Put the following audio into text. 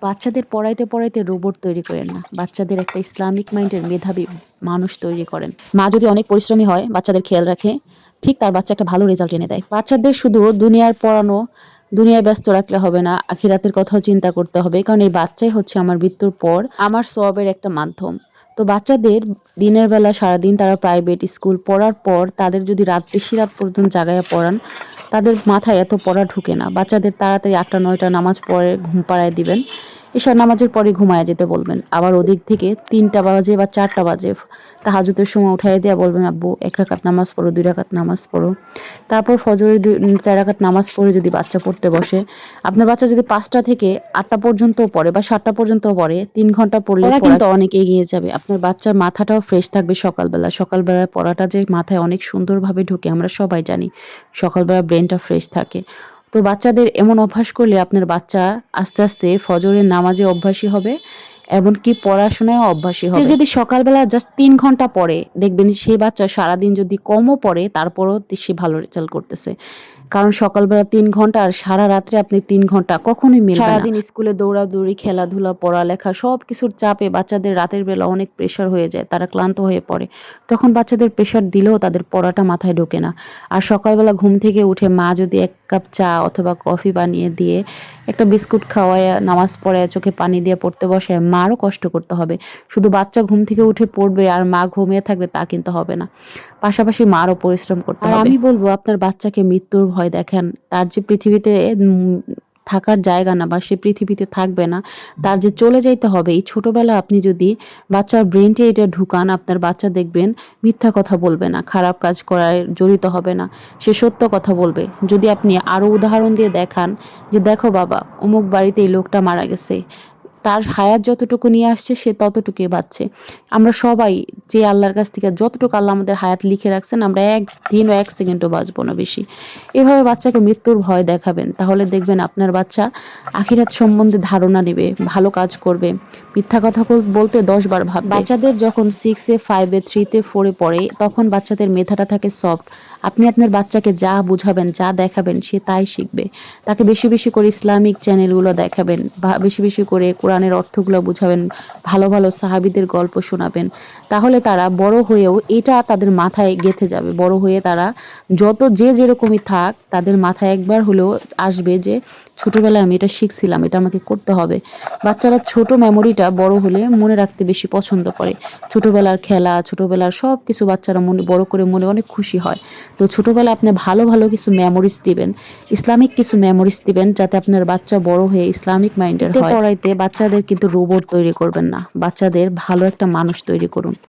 বাচ্চাদের পড়াইতে পড়াইতে রোবট তৈরি করেন না। বাচ্চাদের একটা ইসলামিক মাইন্ডের মেধাবী মানুষ তৈরি করেন। মা যদি অনেক পরিশ্রমী হয়, বাচ্চাদের খেয়াল রাখে, ঠিক তার বাচ্চা একটা ভালো রেজাল্ট এনে দেয়। বাচ্চাদের শুধু দুনিয়ার পড়ানো, দুনিয়ায় ব্যস্ত রাখলে হবে না, আখিরাতের কথাও চিন্তা করতে হবে। কারণ এই বাচ্চাই হচ্ছে আমার মৃত্যুর পর আমার সওয়াবের একটা মাধ্যম। তো বাচ্চাদের দিনের বেলা সারাদিন তারা প্রাইভেট স্কুল পড়ার পর তাদের যদি বেশি রাত পর্যন্ত জাগায়া পড়ান, তাদের মাথায় এত পড়া ঢুকে না। বাচ্চাদের তাড়াতাড়ি ৮টা ৯টা নামাজ পড়ে ঘুম পাড়ায় দিবেন। এশার নামাজের পরে ঘুমায়া যেতে বলবেন। আবার ওদিক থেকে ৩টা বাজে বা ৪টা বাজে তাহাজ্জুদের সময় উঠাইয়া দিয়া বলবেন, আব্বু ১ রাকাত নামাজ পড়ো, ২ রাকাত নামাজ পড়ো। তারপর ফজরের ৪ রাকাত নামাজ পড়ে যদি বাচ্চা পড়তে বসে, আপনার বাচ্চা যদি ৫টা থেকে ৮টা পর্যন্তও পড়ে বা ৭টা পর্যন্তও পড়ে, ৩ ঘন্টা পড়লে পড়া কিন্তু অনেক এগিয়ে যাবে। আপনার বাচ্চার মাথাটাও ফ্রেশ থাকবে সকালবেলা। সকালবেলায় পড়াটা যে মাথায় অনেক সুন্দরভাবে ঢোকে আমরা সবাই জানি। সকালবেলা ব্রেনটা ফ্রেশ থাকে। তো বাচ্চাদের এমন অভ্যাস করলে আপনার বাচ্চা আস্তে আস্তে ফজরের নামাজে অভ্যাসী হবে, এমনকি পড়াশোনায়ও অভ্যাসী হবে। সে যদি সকালবেলা জাস্ট ৩ ঘন্টা পড়ে, দেখবেন সেই বাচ্চা সারাদিন যদি কমও পড়ে তারপরও সে ভালো রেজাল্ট করতেছে। কারণ সকালবেলা ৩ ঘন্টা আর সারা রাত্রে আপনি ৩ ঘন্টা কখনোই মিলবে না। সারাদিন স্কুলে দৌড়াদৌড়ি, খেলাধুলা, পড়ালেখা সবকিছুর চাপে বাচ্চাদের রাতের বেলা অনেক প্রেশার হয়ে যায়। তারা ক্লান্ত হয়ে পড়ে। তখন বাচ্চাদের প্রেশার দিলেও তাদের পড়াটা মাথায় ঢোকে না। আর সকালবেলা ঘুম থেকে উঠে মা যদি ১ কাপ চা অথবা কফি বানিয়ে দিয়ে, একটা বিস্কুট খাওয়ায়া, নামাজ পড়ায়া, চোখে পানি দিয়ে পড়তে বসায়, মারও কষ্ট করতে হবে। শুধু বাচ্চা ঘুম থেকে উঠে পড়বে আর মা ঘুমিয়ে থাকবে তা কিন্তু হবে না। পাশাপাশি মারও পরিশ্রম করতে হবে। আর আমি বলব আপনার বাচ্চাকে মৃত্যুর ভয় দেখান। তার যে পৃথিবীতে থাকার জায়গা না বা সে পৃথিবীতে থাকবে না, তার যে চলে যাইতে হবে, এই ছোটবেলায় আপনি যদি বাচ্চার ব্রেইনটে এটা ঢুকান, আপনার বাচ্চা দেখবেন মিথ্যা কথা বলবে না, খারাপ কাজ করায় জড়িত হবে না। সে সত্য কথা বলবে। যদি আপনি আরো উদাহরণ দিয়ে দেখান যে, দেখো বাবা, অমুক বাড়িতে এই লোকটা মারা গেছে। তার হায়াত যতটুকু নিয়ে আসছে সে ততটুকুই বাঁচছে। আমরা সবাই যে আল্লাহর কাছ থেকে যতটুকু আল্লাহ আমাদের হায়াত লিখে রাখছেন, আমরা ১ দিনও ১ সেকেন্ডও বাঁচবো না বেশি। এভাবে বাচ্চাকে মৃত্যুর ভয় দেখাবেন। তাহলে দেখবেন আপনার বাচ্চা আখিরাত সম্বন্ধে ধারণা নেবে, ভালো কাজ করবে। মিথ্যা কথা বলতে ১০ বার ভাববে। বাচ্চাদের যখন 6 এ, 5 এ, 3 তে, 4 এ পড়ে, তখন বাচ্চাদের মেধাটা থাকে সফট। আপনি আপনার বাচ্চাকে যা বুঝাবেন, যা দেখাবেন সে তাই শিখবে। তাকে বেশি বেশি করে ইসলামিক চ্যানেলগুলো দেখাবেন, বেশি বেশি করে কোরআনের অর্থগুলো বুঝাবেন, ভালো ভালো সাহাবীদের গল্প শোনাবেন। তাহলে তারা বড় হয়েও এটা তাদের মাথায় গেঁথে যাবে। বড় হয়ে তারা যে যেরকমই থাক, তাদের মাথায় একবার হলেও আসবে যে ছোটবেলায় আমি এটা শিখছিলাম, এটা আমাকে করতে হবে। বাচ্চারা ছোট মেমোরিটা বড় হলে মনে রাখতে বেশি পছন্দ করে। ছোটবেলার খেলা, ছোটবেলার সবকিছু বাচ্চারা বড় করে মনে অনেক খুশি হয়। তো ছোটবেলায় আপনি ভালো ভালো কিছু মেমোরিজ দিবেন, ইসলামিক কিছু মেমোরিজ দিবেন, যাতে আপনার বাচ্চা বড় হয়ে ইসলামিক মাইন্ডের হয়। পড়াইতে বাচ্চাদের কিন্তু রোবট তৈরি করবেন না, বাচ্চাদের ভালো একটা মানুষ তৈরি করুন।